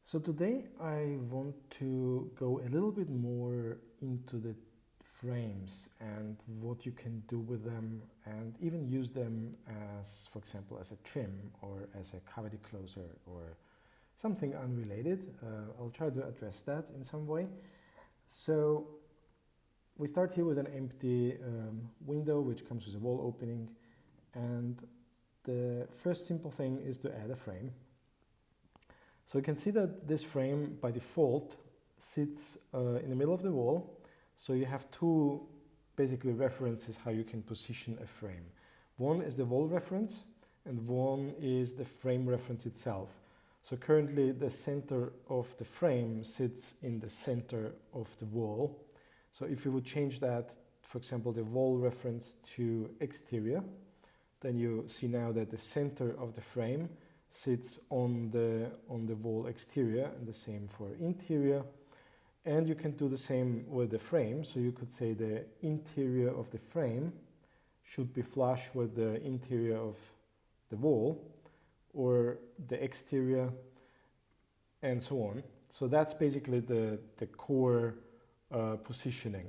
So today I want to go a little bit more into the frames and what you can do with them, and even use them as, for example, as a trim or as a cavity closer or something unrelated. I'll try to address that in some way. So we start here with an empty window which comes with a wall opening, and the first simple thing is to add a frame. So you can see that this frame by default sits in the middle of the wall. So you have two basically references how you can position a frame. One is the wall reference and one is the frame reference itself. So currently the center of the frame sits in the center of the wall. So if you would change that, for example, the wall reference to exterior, then you see now that the center of the frame sits on the wall exterior, and the same for interior. And you can do the same with the frame. So you could say the interior of the frame should be flush with the interior of the wall, or the exterior, and so on. So that's basically the core positioning.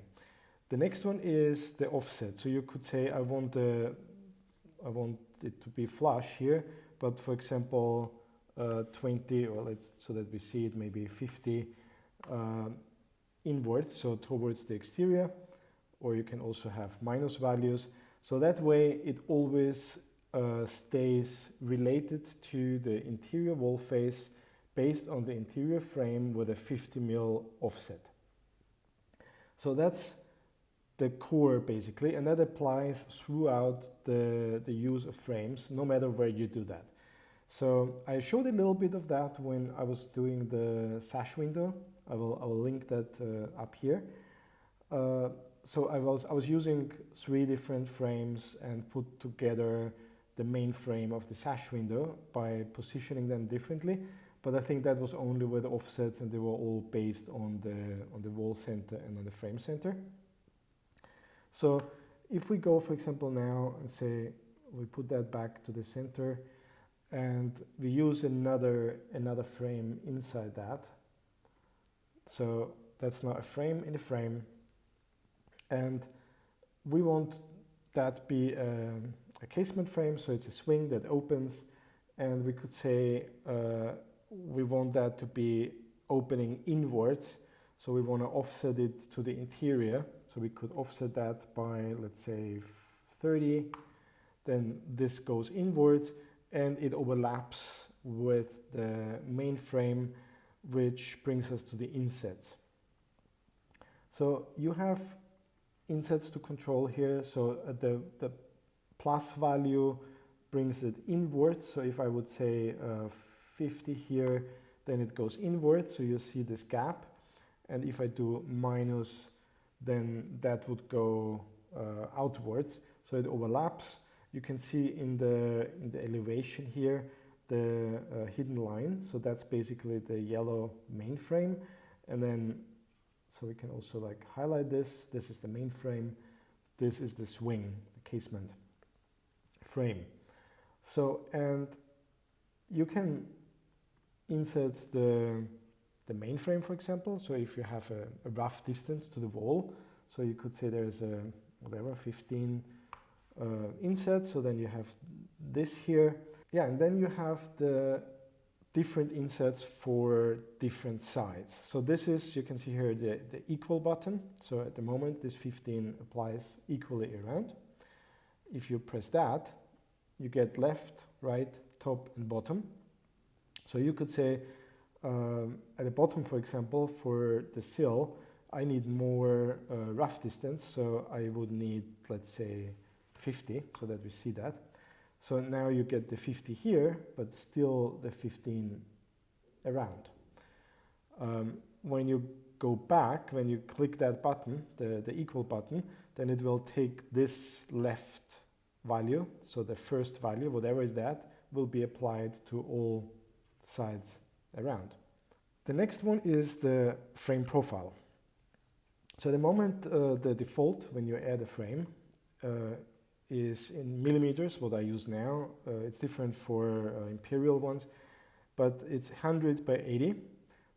The next one is the offset. So you could say I want it to be flush here, but for example 20, or let's, so that we see it, maybe 50 inwards, so towards the exterior, or you can also have minus values. So that way it always stays related to the interior wall face based on the interior frame with a 50 mil offset. So that's the core basically, and that applies throughout the use of frames, no matter where you do that. So I showed a little bit of that when I was doing the sash window. I will link that up here. So I was using 3 different frames and put together the main frame of the sash window by positioning them differently. But I think that was only with offsets, and they were all based on the wall center and on the frame center. So if we go, for example, now and say we put that back to the center, and we use another frame inside that. So that's now a frame in a frame, and we want that be a casement frame, so it's a swing that opens, and we could say we want that to be opening inwards, so we want to offset it to the interior. So we could offset that by, let's say, 30, then this goes inwards, and it overlaps with the main frame, which brings us to the insets. So you have insets to control here. So the plus value brings it inwards. So if I would say 50 here, then it goes inwards. So you see this gap. And if I do minus, then that would go outwards. So it overlaps. You can see in the elevation here the hidden line. So that's basically the yellow main frame. And then, so we can also like highlight this. This is the main frame. This is the swing, the casement frame. So, and you can insert the main frame, for example. So if you have a rough distance to the wall, so you could say there's a whatever 15 insets. So then you have this here. Yeah, and then you have the different insets for different sides. So this is, you can see here the equal button. So at the moment this 15 applies equally around. If you press that, you get left, right, top and bottom. So you could say at the bottom, for example, for the sill, I need more rough distance. So I would need, let's say, 50, so that we see that. So now you get the 50 here, but still the 15 around. When you go back, when you click that button, the equal button, then it will take this left value. So the first value, whatever is that, will be applied to all sides around. The next one is the frame profile. So at the moment, the default when you add a frame is in millimeters, what I use now. It's different for imperial ones, but it's 100 by 80.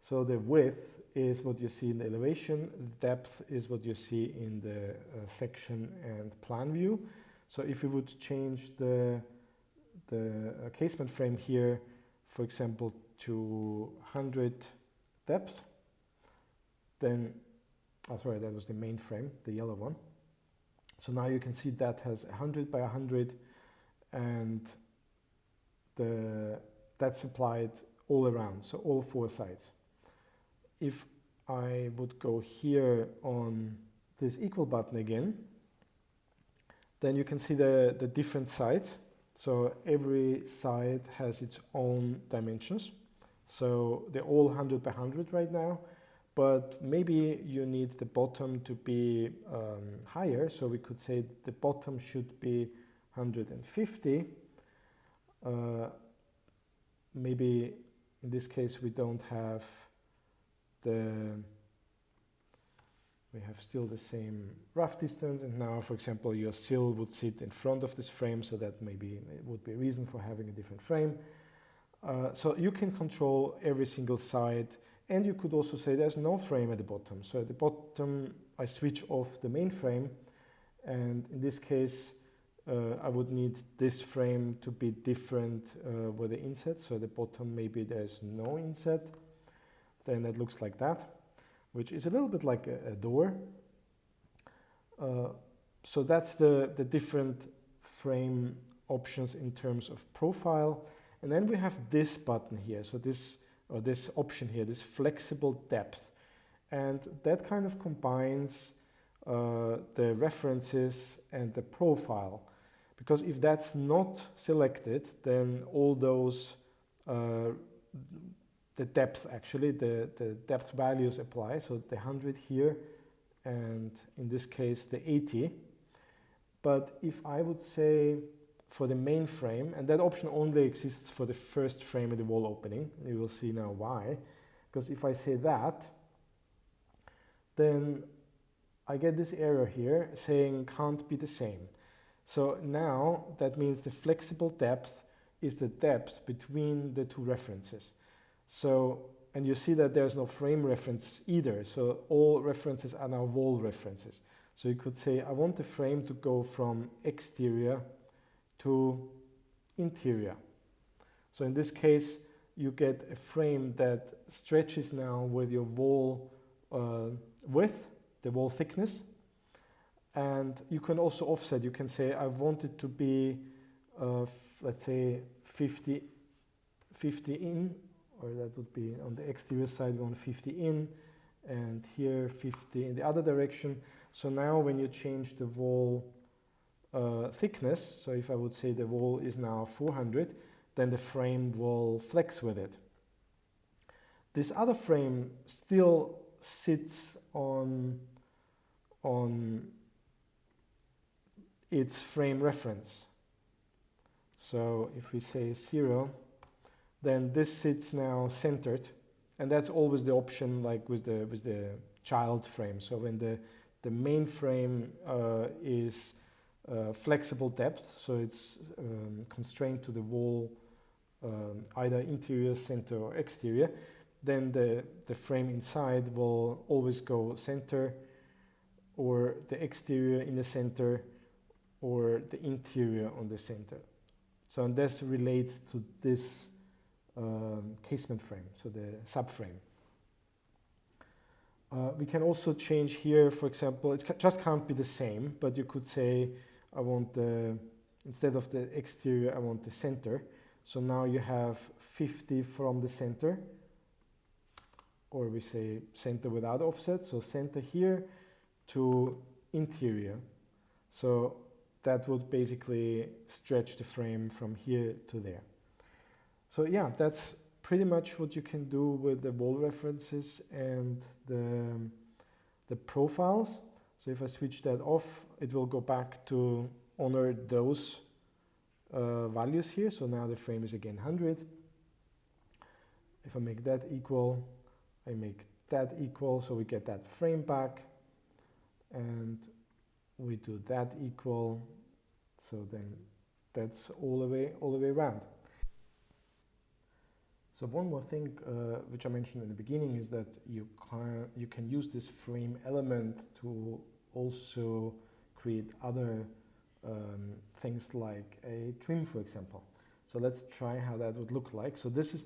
So the width is what you see in the elevation, depth is what you see in the section and plan view. So if we would change the casement frame here, for example, to 100 depth, then, sorry, that was the main frame, the yellow one. So now you can see that has 100 by 100, and that's applied all around, so all four sides. If I would go here on this equal button again, then you can see the different sides. So every side has its own dimensions. So they're all 100 by 100 right now, but maybe you need the bottom to be higher. So we could say the bottom should be 150. Maybe in this case we don't have we have still the same rough distance, and now, for example, your sill would sit in front of this frame, so that maybe it would be a reason for having a different frame. So you can control every single side, and you could also say there's no frame at the bottom. So at the bottom, I switch off the main frame, and in this case, I would need this frame to be different with the inset. So at the bottom, maybe there's no inset. Then it looks like that, which is a little bit like a door. So that's the different frame options in terms of profile. And then we have this button here. So this option here, this flexible depth. And that kind of combines the references and the profile. Because if that's not selected, then all those the depth, actually, the depth values apply. So the 100 here, and in this case, the 80. But if I would say for the main frame, and that option only exists for the first frame of the wall opening, you will see now why. Because if I say that, then I get this error here saying can't be the same. So now that means the flexible depth is the depth between the two references. So, and you see that there's no frame reference either. So all references are now wall references. So you could say, I want the frame to go from exterior to interior. So in this case, you get a frame that stretches now with your wall width, the wall thickness. And you can also offset. You can say, I want it to be, let's say, 50 in, or that would be on the exterior side, we want 50 in, and here 50 in the other direction. So now when you change the wall thickness, so if I would say the wall is now 400, then the frame will flex with it. This other frame still sits on its frame reference. So if we say 0, then this sits now centered, and that's always the option, like with the child frame. So when the main frame is flexible depth, so it's constrained to the wall, either interior, center, or exterior, then the frame inside will always go center, or the exterior in the center, or the interior on the center. So and this relates to this casement frame, so the subframe. We can also change here, for example, it just can't be the same, but you could say, I want instead of the exterior, I want the center. So now you have 50 from the center, or we say center without offset, so center here to interior. So that would basically stretch the frame from here to there. So yeah, that's pretty much what you can do with the wall references and the profiles. So if I switch that off, it will go back to honor those values here. So now the frame is again 100. If I make that equal, I make that equal, so we get that frame back. And we do that equal, so then that's all the way around. So one more thing which I mentioned in the beginning is that you can use this frame element to also create other things like a trim, for example. So let's try how that would look like. So this is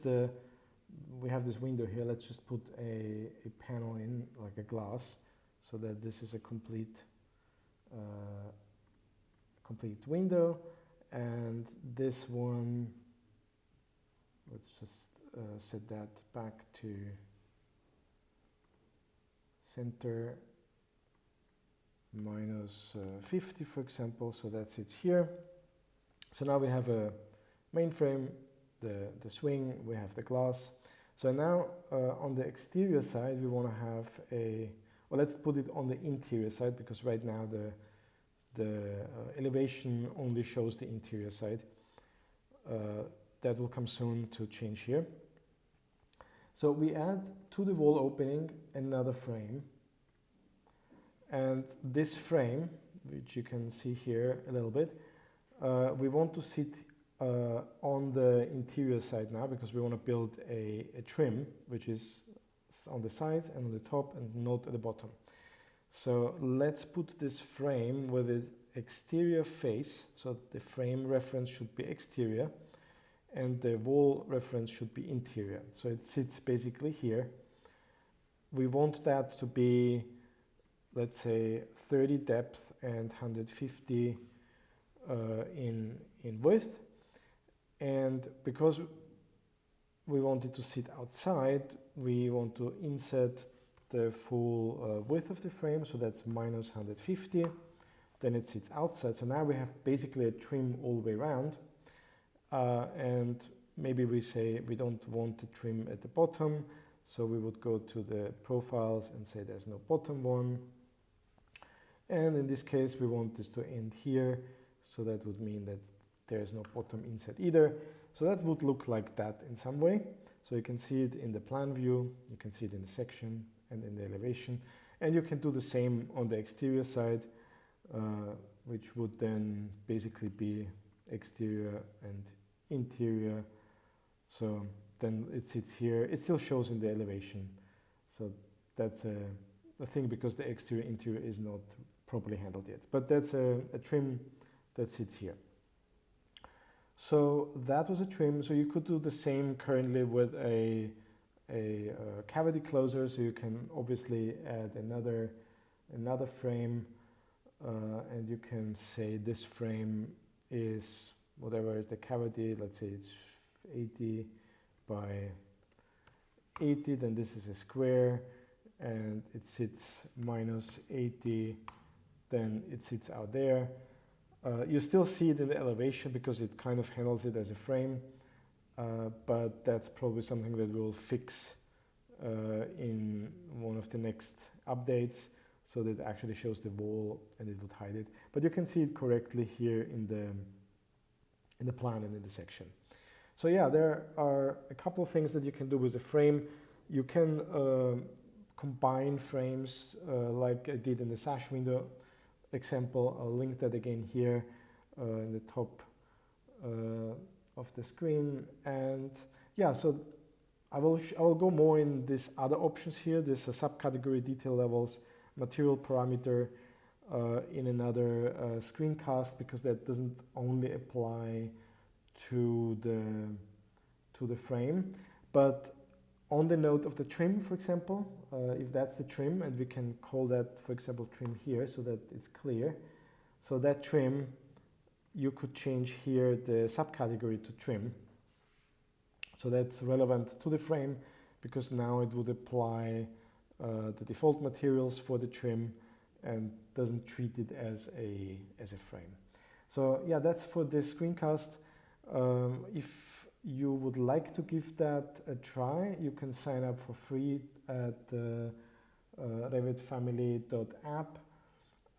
we have this window here. Let's just put a panel in, like a glass, so that this is a complete window. And this one, let's just set that back to center minus 50, for example. So that sits here. So now we have a main frame, the swing, we have the glass. So now on the exterior side, we want to have well, let's put it on the interior side, because right now the elevation only shows the interior side. That will come soon to change here. So we add to the wall opening another frame. And this frame, which you can see here a little bit, we want to sit on the interior side now, because we want to build a trim, which is on the sides and on the top and not at the bottom. So let's put this frame with its exterior face. So the frame reference should be exterior and the wall reference should be interior. So it sits basically here. We want that to be, let's say, 30 depth and 150 in width. And because we want it to sit outside, we want to insert the full width of the frame, so that's minus 150. Then it sits outside. So now we have basically a trim all the way around. And maybe we say we don't want the trim at the bottom, so we would go to the profiles and say there's no bottom one. And in this case, we want this to end here, so that would mean that there's no bottom inside either. So that would look like that in some way. So you can see it in the plan view, you can see it in the section and in the elevation. And you can do the same on the exterior side, which would then basically be exterior and interior. So then it sits here. It still shows in the elevation. So that's a thing, because the exterior interior is not properly handled yet. But that's a trim that sits here. So that was a trim. So you could do the same currently with a cavity closer. So you can obviously add another frame, and you can say this frame is whatever is the cavity. Let's say it's 80 by 80. Then this is a square, and it sits minus 80. Then it sits out there. You still see it in the elevation because it kind of handles it as a frame, but that's probably something that we'll fix in one of the next updates, so that it actually shows the wall and it would hide it. But you can see it correctly here in the plan and in the section. So yeah, there are a couple of things that you can do with the frame. You can combine frames like I did in the sash window example. I'll link that again here in the top of the screen. And yeah, so I will go more in these other options here. This subcategory detail levels, material parameter in another screencast, because that doesn't only apply to the frame, but on the note of the trim, for example, if that's the trim, and we can call that, for example, trim here, so that it's clear. So that trim, you could change here the subcategory to trim. So that's relevant to the frame, because now it would apply the default materials for the trim and doesn't treat it as a frame. So yeah, that's for this screencast. If you would like to give that a try, you can sign up for free at revitfamily.app,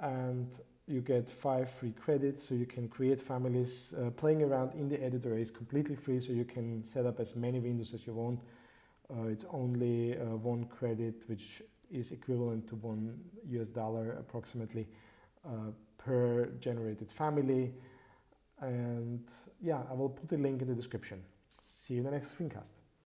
and you get 5 free credits, so you can create families. Playing around in the editor is completely free, so you can set up as many windows as you want. It's only 1 credit, which is equivalent to $1 approximately per generated family. And yeah, I will put a link in the description. See you in the next screencast.